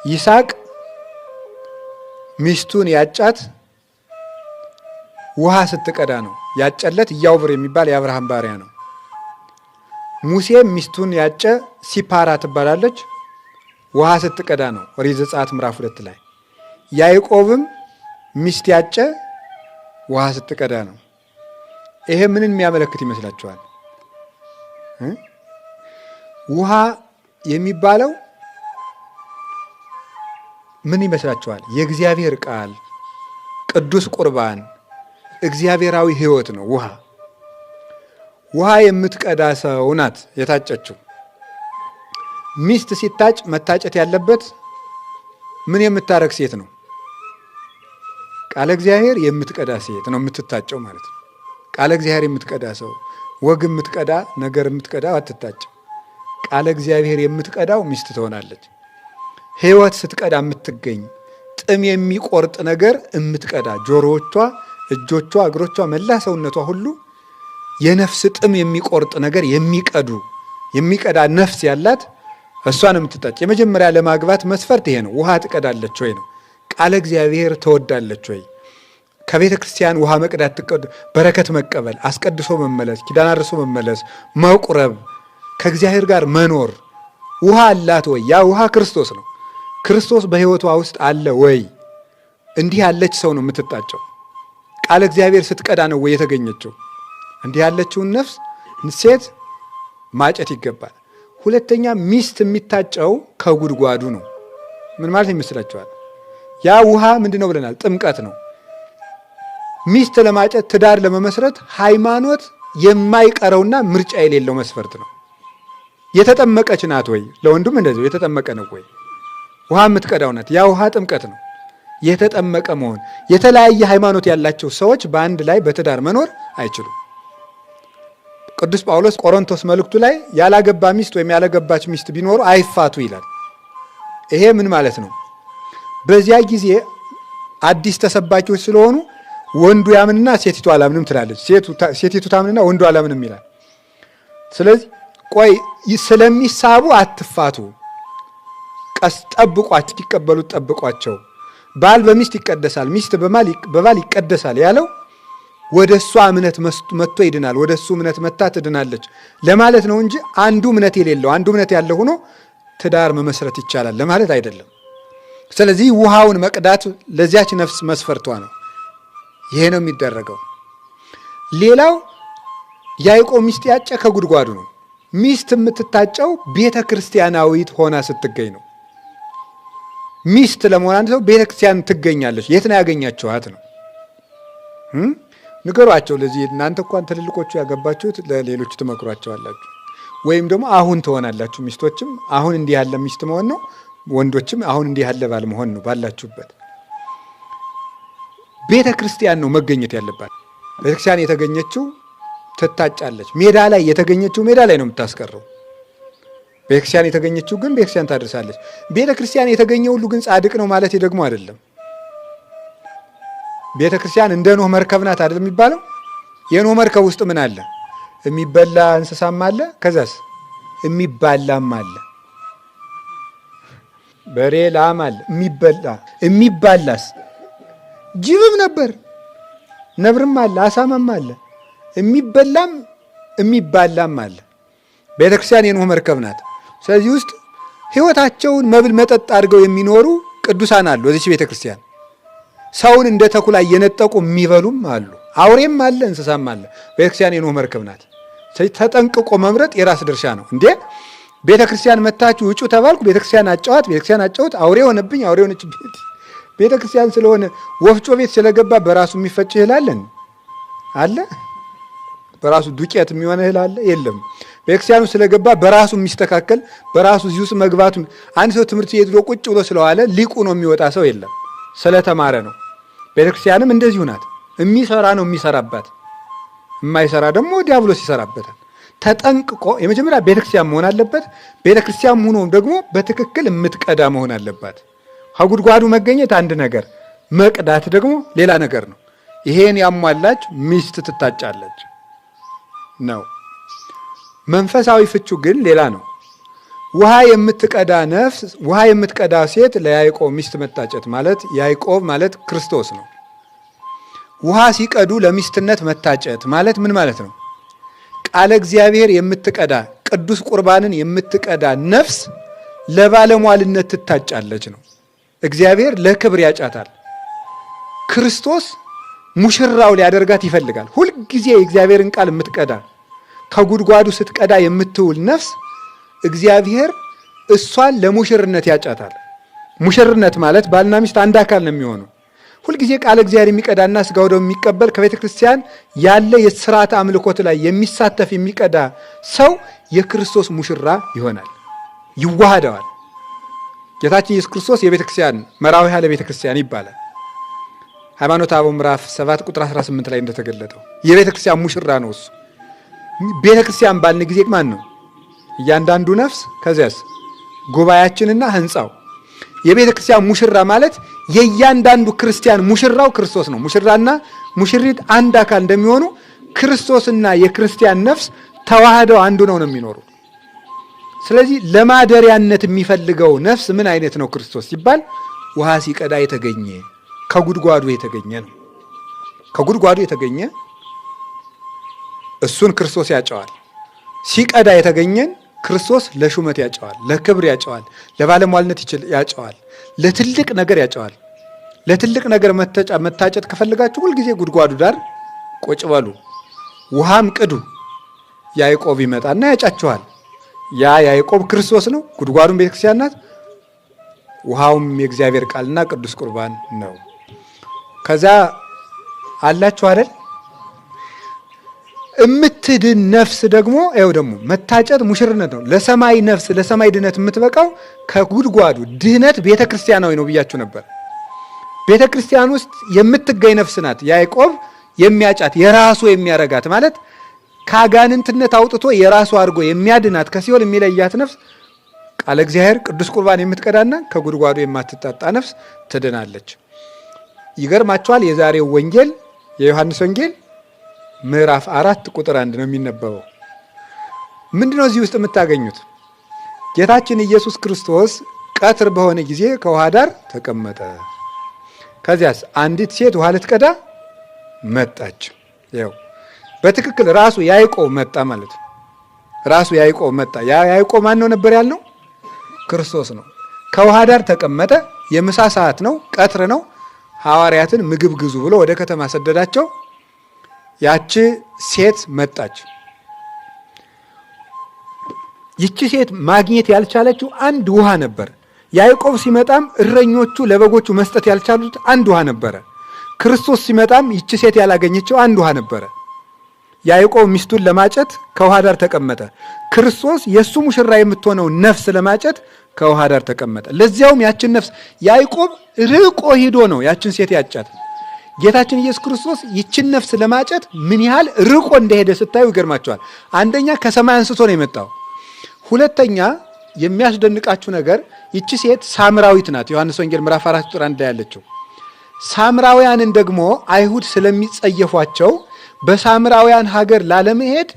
ይስሐቅ ሚስቱን ያጫት ውሃ ስትቀዳ ነው። ያጨለት ኢያቡር የሚባል የአብርሃም ባሪያ ነው። ሙሴ ሚስቱን ያጨ ሲፓራ ትባላለች፣ ውሃ ስትቀዳ ነው። ኦሪት ዘጸአት ምዕራፍ 2 ላይ ያዕቆብም ሚስት ያጨ ውሃ ስትቀዳ ነው። ይሄ ምንን የሚያመለክት ይመስላችኋል? ውሃ የሚባለው ምን ይመስላችኋል? የእግዚአብሔር ቃል፣ ቅዱስ ቁርባን፣ እግዚአብሔራዊ ሕይወት ነው። ውሃ የምትቀዳ ሰው ናት የታጨችው። ሚስት ሲታጭ መታጨት ያለበት ምን የምታረግ ሴት ነው? ቃለ እግዚአብሔር የምትቀዳ ሴት ነው የምትታጨው ማለት ነው። ቃለ እግዚአብሔር የምትቀዳ ሰው፣ ወግ የምትቀዳ ነገር የምትቀዳ አትታጭም። ቃለ እግዚአብሔር የምትቀዳው ሚስት ትሆናለች። ሕይወት ስትቀዳ የምትገኝ ጥም የሚቆርጥ ነገር የምትቀዳ ጆሮዎቿ፣ እጆቿ፣ እግሮቿ፣ መላ ሰውነቷ ሁሉ የነፍስ ጥም የሚቆርጥ ነገር የሚቀዳ ነፍስ ያላት እሷን የምትታጭ። የመጀመሪያ ለማግባት መስፈርት ይሄ ነው። ውሃ ትቀዳለች ወይ ነው። ቃለ እግዚአብሔር ትወዳለች ወይ? ከቤተ ክርስቲያን ውሃ መቅዳት በረከት መቀበል፣ አስቀድሶ መመለስ፣ ኪዳን አድርሶ መመለስ፣ መቁረብ፣ ከእግዚአብሔር ጋር መኖር። ውሃ አላት ወይ? ያ ውሃ ክርስቶስ ነው። ክርስቶስ በሕይወቷ ውስጥ አለ ወይ? እንዲህ ያለች ሰው ነው የምትታጨው። ቃለ እግዚአብሔር ስትቀዳ ነው ወይ የተገኘችው? እንዲህ ያለችውን ነፍስ ሴት ማጨት ይገባል። ሁለተኛ ሚስት የሚታጨው ከጉድጓዱ ነው። ምን ማለት ይመስላችኋል? ያ ውሃ ምንድን ነው ብለናል? ጥምቀት ነው። ሚስት ለማጨት ትዳር ለመመስረት ሃይማኖት የማይቀረውና ምርጫ የሌለው መስፈርት ነው። የተጠመቀች ናት ወይ? ለወንዱም እንደዚሁ የተጠመቀ ነው ወይ? ውሃ የምትቀዳው ናት። ያ ውሃ ጥምቀት ነው። የተጠመቀ መሆን። የተለያየ ሃይማኖት ያላቸው ሰዎች በአንድ ላይ በትዳር መኖር አይችሉም። ቅዱስ ጳውሎስ ቆሮንቶስ መልእክቱ ላይ ያላገባ ሚስት ወይም ያላገባች ሚስት ቢኖሩ አይፋቱ ይላል። ይሄ ምን ማለት ነው? በዚያ ጊዜ አዲስ ተሰባኪዎች ስለሆኑ ወንዱ ያምንና ሴቲቱ አላምንም ትላለች። ሴቲቱ ታምንና ወንዱ አላምንም ይላል። ስለዚህ ቆይ ስለሚሳቡ አትፋቱ፣ ቀስ ጠብቋቸው፣ ይቀበሉት ጠብቋቸው። ባል በሚስት ይቀደሳል፣ ሚስት በባል ይቀደሳል ያለው ወደ እሷ እምነት መጥቶ ይድናል፣ ወደ እሱ እምነት መታ ትድናለች ለማለት ነው እንጂ አንዱ እምነት የሌለው አንዱ እምነት ያለው ሆኖ ትዳር መመስረት ይቻላል ለማለት አይደለም። ስለዚህ ውሃውን መቅዳት ለዚያች ነፍስ መስፈርቷ ነው። ይሄ ነው የሚደረገው። ሌላው ያዕቆብ ሚስት ያጨ ከጉድጓዱ ነው። ሚስት የምትታጨው ቤተ ክርስቲያናዊት ሆና ስትገኝ ነው። ሚስት ለመሆን አንድ ሰው ቤተ ክርስቲያን ትገኛለች። የት ነው ያገኛችኋት ነው? ንገሯቸው። ለዚህ እናንተ እንኳን ትልልቆቹ ያገባችሁት ለሌሎች ትመክሯቸዋላችሁ። ወይም ደግሞ አሁን ትሆናላችሁ። ሚስቶችም አሁን እንዲህ ያለ ሚስት መሆን ነው፣ ወንዶችም አሁን እንዲህ ያለ ባል መሆን ነው። ባላችሁበት ቤተ ክርስቲያን ነው መገኘት ያለባት። ቤተ ክርስቲያን የተገኘችው ትታጫለች። ሜዳ ላይ የተገኘችው ሜዳ ላይ ነው የምታስቀረው። ቤተ ክርስቲያን የተገኘችው ግን ቤተ ክርስቲያን ታደርሳለች። ቤተ ክርስቲያን የተገኘ ሁሉ ግን ጻድቅ ነው ማለት ደግሞ አይደለም። ቤተ ክርስቲያን እንደ ኖህ መርከብ ናት አይደል የሚባለው? የኖህ መርከብ ውስጥ ምን አለ? የሚበላ እንስሳም አለ፣ ከዛስ የሚባላም አለ። በሬ ላም አለ የሚባላስ ጅብም ነበር፣ ነብርም አለ፣ አሳማም አለ። የሚበላም የሚባላም አለ። ቤተ ክርስቲያን የኖህ መርከብ ናት። ስለዚህ ውስጥ ሕይወታቸውን መብል መጠጥ አድርገው የሚኖሩ ቅዱሳን አሉ። እዚች ቤተ ክርስቲያን ሰውን እንደ ተኩላ እየነጠቁ የሚበሉም አሉ። አውሬም አለ፣ እንስሳም አለ። ቤተ ክርስቲያን የኖህ መርከብ ናት። ስለዚህ ተጠንቅቆ መምረጥ የራስ ድርሻ ነው። እንዴ ቤተ ክርስቲያን መታችሁ ውጩ ተባልኩ፣ ቤተ ክርስቲያን አጫዋት፣ ቤተ ክርስቲያን አጫወት፣ አውሬ ሆነብኝ፣ አውሬ ሆነችብኝ። ቤተ ክርስቲያን ስለሆነ ወፍጮ ቤት ስለገባ በራሱ የሚፈጭ እህል አለ? በራሱ ዱቄት የሚሆን እህል አለ? የለም። ቤተክርስቲያኑ ስለገባ በራሱ የሚስተካከል በራሱ እዚህ ውስጥ መግባቱ። አንድ ሰው ትምህርት ቤት ቁጭ ብሎ ስለዋለ ሊቁ ነው የሚወጣ ሰው የለም፣ ስለተማረ ነው። ቤተክርስቲያንም እንደዚሁ ናት። የሚሰራ ነው የሚሰራባት፣ የማይሰራ ደግሞ ዲያብሎስ ይሰራበታል። ተጠንቅቆ የመጀመሪያ ቤተክርስቲያን መሆን አለበት። ቤተክርስቲያን ሆኖ ደግሞ በትክክል የምትቀዳ መሆን አለባት። ከጉድጓዱ መገኘት አንድ ነገር፣ መቅዳት ደግሞ ሌላ ነገር ነው። ይሄን ያሟላች ሚስት ትታጫለች ነው። መንፈሳዊ ፍቹ ግን ሌላ ነው። ውሃ የምትቀዳ ሴት ለያዕቆብ ሚስት መታጨት ማለት ያዕቆብ ማለት ክርስቶስ ነው። ውሃ ሲቀዱ ለሚስትነት መታጨት ማለት ምን ማለት ነው? ቃለ እግዚአብሔር የምትቀዳ ቅዱስ ቁርባንን የምትቀዳ ነፍስ ለባለሟልነት ትታጫለች ነው። እግዚአብሔር ለክብር ያጫታል። ክርስቶስ ሙሽራው ሊያደርጋት ይፈልጋል። ሁልጊዜ የእግዚአብሔርን ቃል የምትቀዳ ከጉድጓዱ ስትቀዳ የምትውል ነፍስ እግዚአብሔር እሷን ለሙሽርነት ያጫታል። ሙሽርነት ማለት ባልና ሚስት አንድ አካል ነው የሚሆኑ። ሁልጊዜ ቃለ እግዚአብሔር የሚቀዳና ሥጋው ደሙ የሚቀበል ከቤተ ክርስቲያን ያለ የሥርዓተ አምልኮት ላይ የሚሳተፍ የሚቀዳ ሰው የክርስቶስ ሙሽራ ይሆናል፣ ይዋሃደዋል። ጌታችን ኢየሱስ ክርስቶስ የቤተ ክርስቲያን መራዊ ያለ ቤተ ክርስቲያን ይባላል። ሃይማኖተ አበው ምዕራፍ 7 ቁጥር 18 ላይ እንደተገለጠው የቤተ ክርስቲያን ሙሽራ ነው እሱ። ቤተ ክርስቲያን ባልን ጊዜ ማን ነው? እያንዳንዱ ነፍስ፣ ከዚያስ ጉባኤያችንና ህንፃው። የቤተ ክርስቲያን ሙሽራ ማለት የእያንዳንዱ ክርስቲያን ሙሽራው ክርስቶስ ነው። ሙሽራና ሙሽሪት አንድ አካል እንደሚሆኑ ክርስቶስና የክርስቲያን ነፍስ ተዋህደው አንዱ ነው የሚኖሩ። ስለዚህ ለማደሪያነት የሚፈልገው ነፍስ ምን አይነት ነው? ክርስቶስ ሲባል ውሃ ሲቀዳ የተገኘ ከጉድጓዱ የተገኘ ነው። ከጉድጓዱ የተገኘ እሱን ክርስቶስ ያጨዋል። ሲቀዳ የተገኘን ክርስቶስ ለሹመት ያጨዋል፣ ለክብር ያጨዋል፣ ለባለሟልነት ያጨዋል፣ ለትልቅ ነገር ያጨዋል። ለትልቅ ነገር መታጨት ከፈልጋችሁ ሁልጊዜ ጉድጓዱ ዳር ቁጭ በሉ፣ ውሃም ቅዱ። ያዕቆብ ይመጣና ያጫችኋል። ያ ያዕቆብ ክርስቶስ ነው። ጉድጓዱም ቤተክርስቲያን ናት። ውሃውም የእግዚአብሔር ቃልና ቅዱስ ቁርባን ነው። ከዛ አላችሁ አይደል? እምትድን ነፍስ ደግሞ ይኸው ደግሞ መታጨት ሙሽርነት ነው። ለሰማይ ነፍስ ለሰማይ ድነት የምትበቃው ከጉድጓዱ ድህነት ቤተ ክርስቲያናዊ ነው ብያችሁ ነበር። ቤተ ክርስቲያን ውስጥ የምትገኝ ነፍስ ናት። ያዕቆብ የሚያጫት የራሱ የሚያረጋት ማለት ከአጋንንትነት አውጥቶ የራሱ አድርጎ የሚያድናት ከሲኦል የሚለያት ነፍስ ቃለ እግዚአብሔር ቅዱስ ቁርባን የምትቀዳና ከጉድጓዱ የማትጣጣ ነፍስ ትድናለች። ይገርማችኋል። የዛሬው ወንጌል የዮሐንስ ወንጌል ምዕራፍ 4 ቁጥር 1 ነው የሚነበበው። ምንድነው እዚህ ውስጥ የምታገኙት? ጌታችን ኢየሱስ ክርስቶስ ቀትር በሆነ ጊዜ ከውሃ ዳር ተቀመጠ። ከዚያስ አንዲት ሴት ውሃ ልትቀዳ መጣች። ያው በትክክል ራሱ ያዕቆብ መጣ ማለት ነው። ራሱ ያዕቆብ መጣ። ያ ያዕቆብ ማን ነው ነበር ያልነው? ክርስቶስ ነው። ከውሃ ዳር ተቀመጠ። የምሳ ሰዓት ነው፣ ቀትር ነው። ሐዋርያትን ምግብ ግዙ ብሎ ወደ ከተማ ሰደዳቸው። ያቺ ሴት መጣች። ይቺ ሴት ማግኘት ያልቻለችው አንድ ውሃ ነበር። ያዕቆብ ሲመጣም እረኞቹ ለበጎቹ መስጠት ያልቻሉት አንድ ውሃ ነበረ። ክርስቶስ ሲመጣም ይቺ ሴት ያላገኘችው አንድ ውሃ ነበረ። ያዕቆብ ሚስቱን ለማጨት ከውሃ ዳር ተቀመጠ። ክርስቶስ የእሱ ሙሽራ የምትሆነው ነፍስ ለማጨት ከውሃ ዳር ተቀመጠ። ለዚያውም ያችን ነፍስ ያዕቆብ ርቆ ሂዶ ነው ያችን ሴት ያጫት። ጌታችን ኢየሱስ ክርስቶስ ይችን ነፍስ ለማጨት ምን ያህል ርቆ እንደሄደ ስታዩ ይገርማቸዋል። አንደኛ ከሰማይ አንስቶ ነው የመጣው። ሁለተኛ የሚያስደንቃችሁ ነገር ይቺ ሴት ሳምራዊት ናት። ዮሐንስ ወንጌል ምዕራፍ 4 ቁጥር 1 ላይ ያለችው። ሳምራውያንን ደግሞ አይሁድ ስለሚጸየፏቸው በሳምራውያን ሀገር ላለመሄድ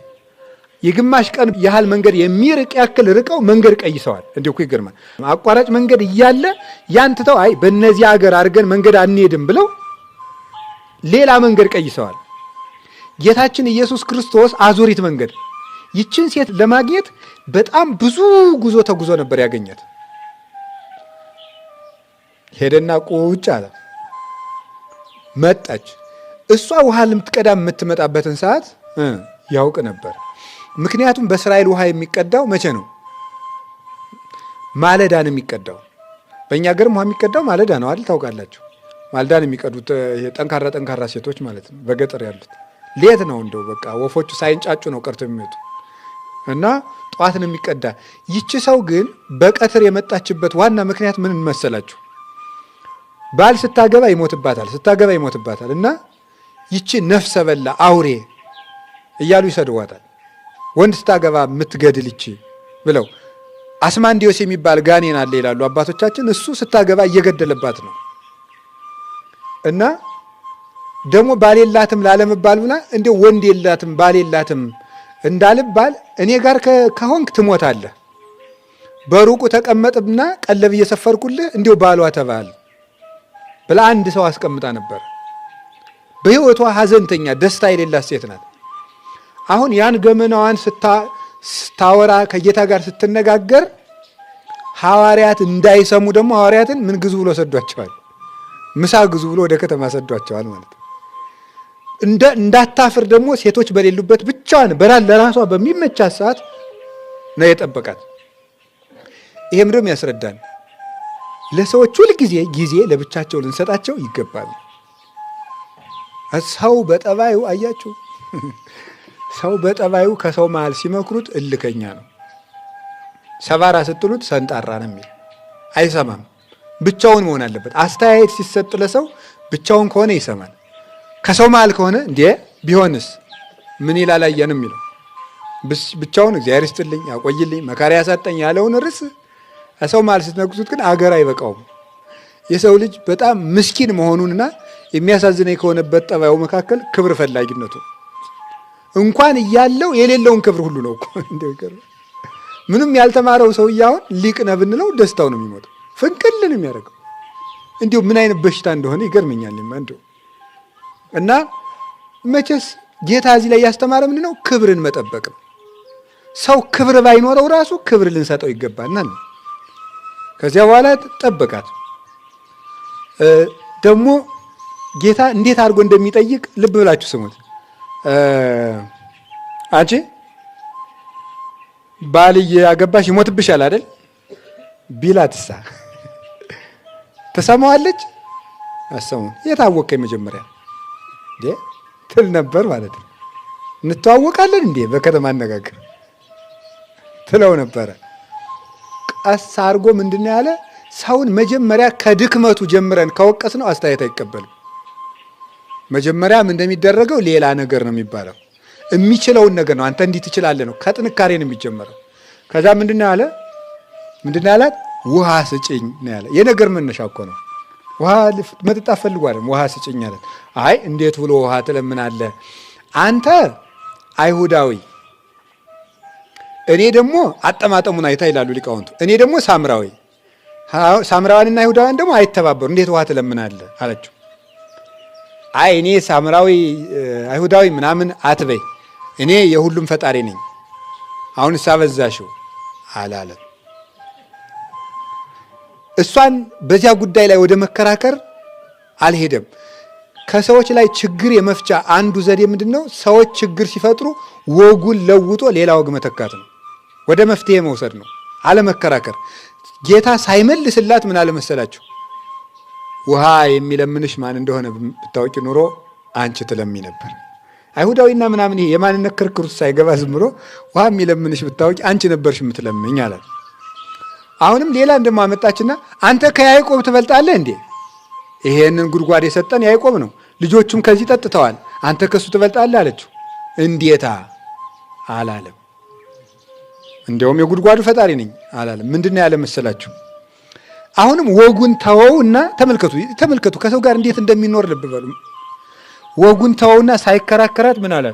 የግማሽ ቀን ያህል መንገድ የሚርቅ ያክል ርቀው መንገድ ቀይሰዋል። እንዲሁ እኮ ይገርማል። አቋራጭ መንገድ እያለ ያንትተው አይ በእነዚህ ሀገር አድርገን መንገድ አንሄድም ብለው ሌላ መንገድ ቀይሰዋል። ጌታችን ኢየሱስ ክርስቶስ አዙሪት መንገድ ይችን ሴት ለማግኘት በጣም ብዙ ጉዞ ተጉዞ ነበር ያገኛት። ሄደና ቁጭ አለ። መጣች። እሷ ውሃ ልምትቀዳ የምትመጣበትን ሰዓት ያውቅ ነበር። ምክንያቱም በእስራኤል ውሃ የሚቀዳው መቼ ነው? ማለዳ ነው የሚቀዳው። በእኛ ሀገርም ውሃ የሚቀዳው ማለዳ ነው አይደል? ታውቃላችሁ። ማለዳ ነው የሚቀዱት ጠንካራ ሴቶች ማለት ነው። በገጠር ያሉት ሌት ነው እንደው በቃ ወፎቹ ሳይንጫጩ ነው ቀርቶ የሚመጡ እና ጠዋት ነው የሚቀዳ። ይቺ ሰው ግን በቀትር የመጣችበት ዋና ምክንያት ምን መሰላችሁ? ባል ስታገባ ይሞትባታል እና ይቺ ነፍሰ በላ አውሬ እያሉ ይሰድዋታል። ወንድ ስታገባ የምትገድል ይቺ ብለው አስማንዲዮስ የሚባል ጋኔን አለ ይላሉ አባቶቻችን። እሱ ስታገባ እየገደለባት ነው እና ደግሞ ባል የላትም ላለመባል ብላ እንደ ወንድ የላትም ባል የላትም እንዳልባል እኔ ጋር ከሆንክ ትሞታለህ፣ በሩቁ ተቀመጥና ቀለብ እየሰፈርኩልህ እንዲሁ ባሏ ተባል ብላ አንድ ሰው አስቀምጣ ነበር። በሕይወቷ ሐዘንተኛ ደስታ የሌላት ሴት ናት። አሁን ያን ገመናዋን ስታወራ ከጌታ ጋር ስትነጋገር ሐዋርያት እንዳይሰሙ ደግሞ ሐዋርያትን ምን ግዙ ብሎ ሰዷቸዋል? ምሳ ግዙ ብሎ ወደ ከተማ ሰዷቸዋል ማለት ነው። እንዳታፍር ደግሞ ሴቶች በሌሉበት ብቻዋን ለራሷ በሚመቻት ሰዓት ነው የጠበቃት። ይሄ ምንድነው ያስረዳን? ለሰዎች ሁል ጊዜ ለብቻቸው ልንሰጣቸው ይገባል። ሰው በጠባዩ አያችሁ፣ ሰው በጠባዩ ከሰው መሃል ሲመክሩት እልከኛ ነው። ሰባራ ስትሉት ሰንጣራ ነው የሚል አይሰማም። ብቻውን መሆን አለበት። አስተያየት ሲሰጥ ለሰው ብቻውን ከሆነ ይሰማል። ከሰው መሃል ከሆነ እንዴ ቢሆንስ ምን ይላል አየንም የሚለው ብቻውን እግዚአብሔር ይስጥልኝ ያቆይልኝ መካሪ ያሳጠኝ ያለውን ርዕስ ሰው መሃል ስትነግሱት ግን አገር አይበቃውም። የሰው ልጅ በጣም ምስኪን መሆኑንና የሚያሳዝነኝ ከሆነበት ጠባዩ መካከል ክብር ፈላጊነቱ እንኳን እያለው የሌለውን ክብር ሁሉ ነው እኮ ምንም ያልተማረው ሰውዬ አሁን ሊቅ ነህ ብንለው ደስታው ነው የሚሞተው፣ ፍንቅልን የሚያደርገው እንዲሁ ምን አይነት በሽታ እንደሆነ ይገርመኛል። እንዲሁ እና መቼስ ጌታ እዚህ ላይ ያስተማረ ምንድን ነው? ክብርን መጠበቅ ነው። ሰው ክብር ባይኖረው ራሱ ክብር ልንሰጠው ይገባናል። ከዚያ በኋላ ጠበቃት። ደግሞ ጌታ እንዴት አድርጎ እንደሚጠይቅ ልብ ብላችሁ ስሙት። አንቺ ባልዬ አገባሽ ይሞትብሻል አይደል ቢላትሳ ተሰማዋለች? አሰሙን የታወቀኝ መጀመሪያ እንዴ ትል ነበር ማለት ነው። እንተዋወቃለን እንዴ በከተማ አነጋገር ትለው ነበረ። ቀስ አድርጎ ምንድነው ያለ? ሰውን መጀመሪያ ከድክመቱ ጀምረን ከወቀስ ነው አስተያየት አይቀበልም። መጀመሪያም እንደሚደረገው ሌላ ነገር ነው የሚባለው። የሚችለውን ነገር ነው። አንተ እንዲህ ትችላለህ ነው። ከጥንካሬ ነው የሚጀመረው። ከዛ ምንድነው ያለ? ምንድነው ያላት? ውሃ ስጭኝ ነው ያለ። የነገር መነሻ እኮ ነው። ውሃ መጠጣት ፈልጓል። ውሃ ስጭኝ አለ። አይ እንዴት ብሎ ውሃ ትለምናለህ? አንተ አይሁዳዊ፣ እኔ ደግሞ አጠማጠሙን አይታ ይላሉ ሊቃውንቱ። እኔ ደግሞ ሳምራዊ። ሳምራውያንና አይሁዳውያን ደግሞ አይተባበሩ። እንዴት ውሃ ትለምናለህ አለችው። አይ እኔ ሳምራዊ አይሁዳዊ ምናምን አትበይ፣ እኔ የሁሉም ፈጣሪ ነኝ። አሁን ሳበዛሽው አላለም። እሷን በዚያ ጉዳይ ላይ ወደ መከራከር አልሄደም። ከሰዎች ላይ ችግር የመፍቻ አንዱ ዘዴ ምንድን ነው? ሰዎች ችግር ሲፈጥሩ ወጉን ለውጦ ሌላ ወግ መተካት ነው። ወደ መፍትሄ መውሰድ ነው፣ አለመከራከር። ጌታ ሳይመልስላት ምን አለመሰላችሁ? ውሃ የሚለምንሽ ማን እንደሆነ ብታወቂ ኑሮ አንቺ ትለሚ ነበር። አይሁዳዊና ምናምን ይሄ የማንነት ክርክር ውስጥ ሳይገባ ዝም ብሎ ውሃ የሚለምንሽ ብታወቂ አንቺ ነበርሽ የምትለምኝ አላት። አሁንም ሌላ እንደማመጣችና አንተ ከያዕቆብ ትበልጣለህ እንዴ? ይሄንን ጉድጓድ የሰጠን ያዕቆብ ነው፣ ልጆቹም ከዚህ ጠጥተዋል፣ አንተ ከሱ ትበልጣለህ አለችው። እንዴታ አላለም። እንዲያውም የጉድጓዱ ፈጣሪ ነኝ አላለም። ምንድነው ያለ መሰላችሁ? አሁንም ወጉን ተወውና ተመልከቱ ከሰው ጋር እንዴት እንደሚኖር ልብ በሉ። ወጉን ተወውና ሳይከራከራት ምን አለ?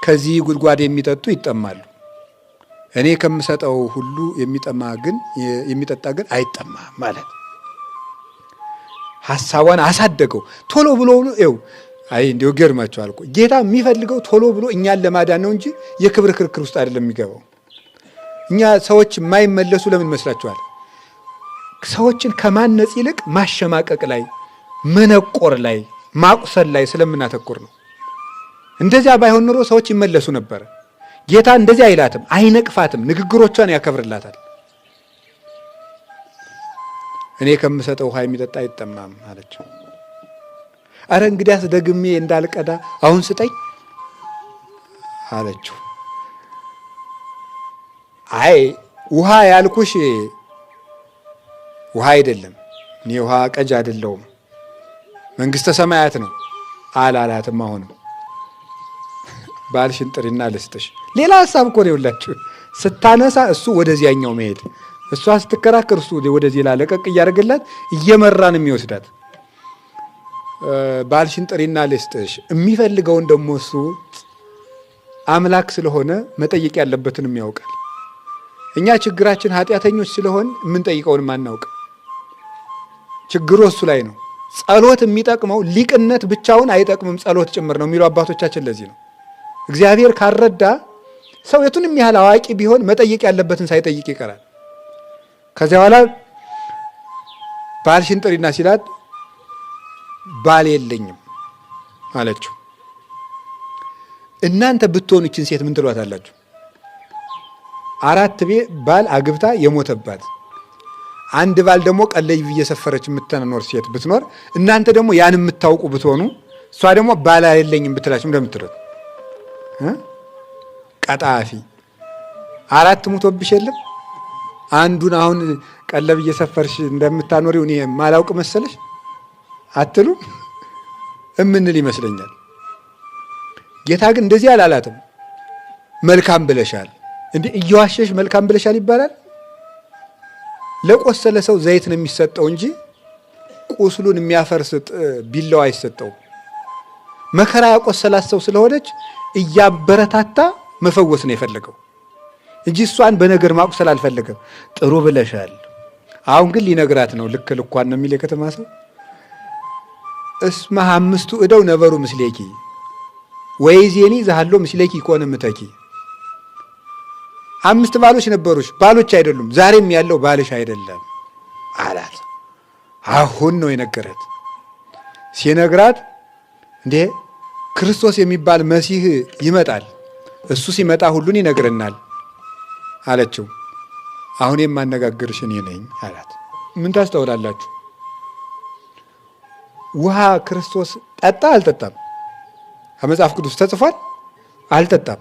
ከዚህ ጉድጓድ የሚጠጡ ይጠማሉ፣ እኔ ከምሰጠው ሁሉ የሚጠጣ ግን አይጠማም ማለት። ሐሳቧን አሳደገው። ቶሎ ብሎ ይው አይ እንዲሁ ገርማችኋል እኮ ጌታ የሚፈልገው ቶሎ ብሎ እኛን ለማዳን ነው እንጂ የክብር ክርክር ውስጥ አይደለም የሚገባው። እኛ ሰዎች የማይመለሱ ለምን ይመስላችኋል? ሰዎችን ከማነጽ ይልቅ ማሸማቀቅ ላይ፣ መነቆር ላይ፣ ማቁሰል ላይ ስለምናተኩር ነው። እንደዚያ ባይሆን ኑሮ ሰዎች ይመለሱ ነበር። ጌታ እንደዚህ አይላትም፣ አይነቅፋትም፣ ንግግሮቿን ያከብርላታል። እኔ ከምሰጠው ውሃ የሚጠጣ አይጠማም አለችው። አረ እንግዲያስ ደግሜ እንዳልቀዳ አሁን ስጠኝ አለችው። አይ ውሃ ያልኩሽ ውሃ አይደለም፣ እኔ ውሃ ቀጅ አይደለሁም፣ መንግስተ ሰማያት ነው አላላትም። አሁንም ባልሽን ጥሪና ልስጥሽ። ሌላ ሐሳብ እኮ ነው ያላችሁ። ስታነሳ እሱ ወደዚያኛው መሄድ፣ እሷ ስትከራከር እሱ ወደዚህ ላለቀቅ እያደረገላት እየመራን የሚወስዳት። ባልሽን ጥሪና ልስጥሽ የሚፈልገውን ደግሞ እሱ አምላክ ስለሆነ መጠየቅ ያለበትንም ያውቃል። እኛ ችግራችን ኃጢአተኞች ስለሆን የምንጠይቀውን ማናውቅ። ችግሩ እሱ ላይ ነው። ጸሎት የሚጠቅመው ሊቅነት ብቻውን አይጠቅምም፣ ጸሎት ጭምር ነው የሚሉ አባቶቻችን ለዚህ ነው። እግዚአብሔር ካረዳ ሰው የቱንም ያህል አዋቂ ቢሆን መጠየቅ ያለበትን ሳይጠይቅ ይቀራል። ከዚያ በኋላ ባልሽን ጥሪና ሲላት ባል የለኝም አለችው። እናንተ ብትሆኑ ይችን ሴት ምን ትሏታላችሁ? 4 ባል አግብታ የሞተባት አንድ ባል ደግሞ ቀለይ እየሰፈረች የምትኖር ሴት ብትኖር እናንተ ደግሞ ያን የምታውቁ ብትሆኑ እሷ ደግሞ ባል የለኝም ብትላችሁ እንደምትሉት ቀጣፊ 4 ሙቶብሽ የለም አንዱን አሁን ቀለብ እየሰፈርሽ እንደምታኖሪው እኔ ማላውቅ መሰለሽ አትሉ እምንል ይመስለኛል። ጌታ ግን እንደዚህ አላላትም። መልካም ብለሻል እንዴ እየዋሸሽ መልካም ብለሻል ይባላል? ለቆሰለ ሰው ዘይት ነው የሚሰጠው እንጂ ቁስሉን የሚያፈርስ ቢላው አይሰጠውም። መከራ ያቆሰላት ሰው ስለሆነች እያበረታታ መፈወስ ነው የፈለገው እንጂ እሷን በነገር ማቁሰል አልፈለገም። ጥሩ ብለሻል። አሁን ግን ሊነግራት ነው። ልክ ልኳን ነው የሚል የከተማ ሰው። እስመ 5 እደው ነበሩ ምስሌኪ ወይዜኒ ዛሃሎ ምስሌኪ ኮነ ምተኪ 5 ባሎች ነበሩሽ፣ ባሎች አይደሉም፣ ዛሬም ያለው ባልሽ አይደለም አላት። አሁን ነው የነገራት። ሲነግራት እንዴ ክርስቶስ የሚባል መሲህ ይመጣል፣ እሱ ሲመጣ ሁሉን ይነግረናል አለችው። አሁን የማነጋግርሽ እኔ ነኝ አላት። ምን ታስተውላላችሁ? ውሃ ክርስቶስ ጠጣ አልጠጣም? ከመጽሐፍ ቅዱስ ተጽፏል? አልጠጣም።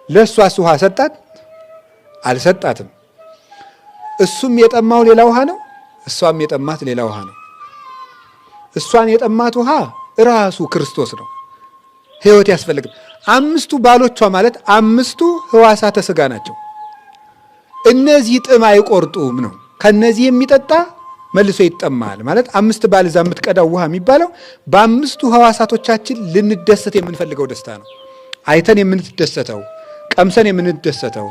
ለእሷስ ውሃ ሰጣት? አልሰጣትም። እሱም የጠማው ሌላ ውሃ ነው፣ እሷም የጠማት ሌላ ውሃ ነው። እሷን የጠማት ውሃ ራሱ ክርስቶስ ነው። ሕይወት ያስፈልግ። 5 ባሎቿ ማለት 5 ሕዋሳተ ሥጋ ናቸው። እነዚህ ጥም አይቆርጡም ነው። ከነዚህ የሚጠጣ መልሶ ይጠማል ማለት 5 ባል እዛ የምትቀዳው ውሃ የሚባለው በ5ቱ ሕዋሳቶቻችን ልንደሰት የምንፈልገው ደስታ ነው። አይተን የምንደሰተው፣ ቀምሰን የምንደሰተው፣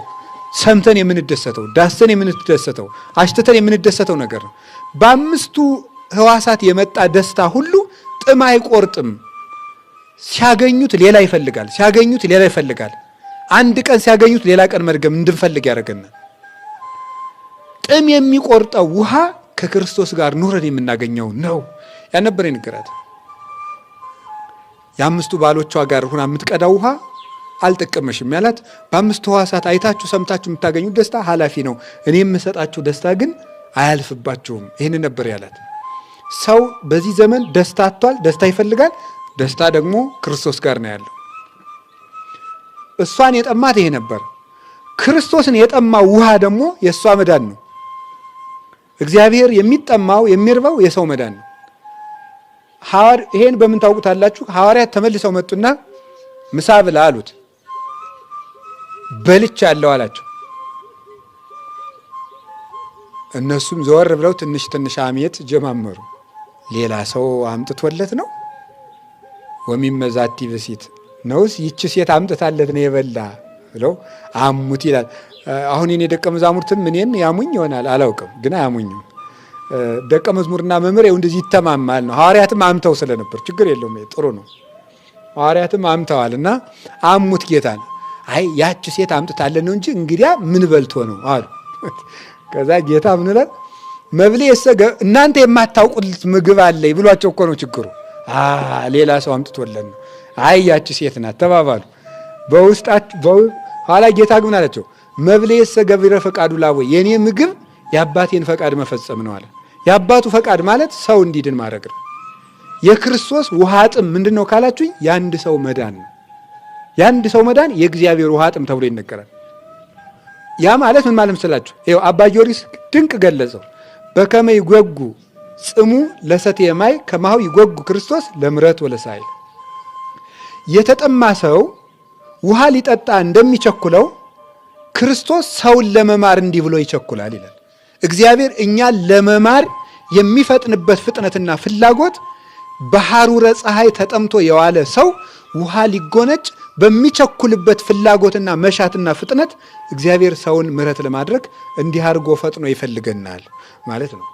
ሰምተን የምንደሰተው፣ ዳሰን የምንደሰተው፣ አሽትተን የምንደሰተው ነገር ነው። በ5ቱ ሕዋሳት የመጣ ደስታ ሁሉ ጥም አይቆርጥም። ሲያገኙት ሌላ ይፈልጋል፣ ሲያገኙት ሌላ ይፈልጋል። አንድ ቀን ሲያገኙት ሌላ ቀን መድገም እንድንፈልግ ያደርገናል። ጥም የሚቆርጠው ውሃ ከክርስቶስ ጋር ኑረን የምናገኘው ነው። ያነበረ ንገራት። የ5ቱ ባሎቿ ጋር ሆና የምትቀዳው ውሃ አልጠቀመሽም ያላት። በ5ቱ ሕዋሳት አይታችሁ ሰምታችሁ የምታገኙት ደስታ ኃላፊ ነው። እኔ የምሰጣችሁ ደስታ ግን አያልፍባችሁም። ይህን ነበር ያላት። ሰው በዚህ ዘመን ደስታ አጥቷል፣ ደስታ ይፈልጋል። ደስታ ደግሞ ክርስቶስ ጋር ነው ያለው። እሷን የጠማት ይሄ ነበር። ክርስቶስን የጠማው ውሃ ደግሞ የእሷ መዳን ነው። እግዚአብሔር የሚጠማው የሚርበው የሰው መዳን ነው። ይሄን በምን ታውቁታላችሁ? ሐዋርያት ተመልሰው መጡና ምሳ ብላ አሉት። በልቻለሁ አላቸው። እነሱም ዘወር ብለው ትንሽ ትንሽ አሜት ጀማመሩ። ሌላ ሰው አምጥቶለት ነው ወሚመዛቲ በሲት ነውስ ይቺ ሴት አምጥታለት ነው የበላ ብለው አሙት ይላል። አሁን የኔ ደቀ መዛሙርትም እኔን ያሙኝ ይሆናል አላውቅም፣ ግን አያሙኝም። ደቀ መዝሙርና መምህር እንደዚህ ይተማማል ነው። ሐዋርያትም አምተው ስለነበር ችግር የለውም፣ ጥሩ ነው። ሐዋርያትም አምተዋልና አሙት ጌታን። አይ ያቺ ሴት አምጥታለት ነው እንጂ እንግዲያ ምን በልቶ ነው አሉ። ከዛ ጌታ ምን ይላል? መብሌ የሰገ እናንተ የማታውቁት ምግብ አለ ብሏቸው እኮ ነው ችግሩ። ሌላ ሰው አምጥቶለት ነው። አይ ያቺ ሴት ናት ተባባሉ። በውስጣቸው ኋላ ጌታ ግን አላቸው መብሌ የሰገቢረ ፈቃዱ ላወ የኔ ምግብ የአባቴን ፈቃድ መፈጸም ነው አለ። የአባቱ ፈቃድ ማለት ሰው እንዲድን ማድረግ ነው። የክርስቶስ ውሃ ጥም ምንድን ነው ካላችሁኝ፣ የአንድ ሰው መዳን ነው። የአንድ ሰው መዳን የእግዚአብሔር ውሃ ጥም ተብሎ ይነገራል። ያ ማለት ምን ማለት መስላችሁ? ይኸው አባ ጊዮርጊስ ድንቅ ገለጸው። በከመ ይጎጉ ጽሙ ለሰትየ ማይ ከማሁ ይጎጉ ክርስቶስ ለምሕረት ወለሳይል። የተጠማ ሰው ውሃ ሊጠጣ እንደሚቸኩለው ክርስቶስ ሰውን ለመማር እንዲህ ብሎ ይቸኩላል ይላል። እግዚአብሔር እኛን ለመማር የሚፈጥንበት ፍጥነትና ፍላጎት በሐሩረ ፀሐይ ተጠምቶ የዋለ ሰው ውሃ ሊጎነጭ በሚቸኩልበት ፍላጎትና መሻትና ፍጥነት እግዚአብሔር ሰውን ምሕረት ለማድረግ እንዲህ አድርጎ ፈጥኖ ይፈልገናል ማለት ነው።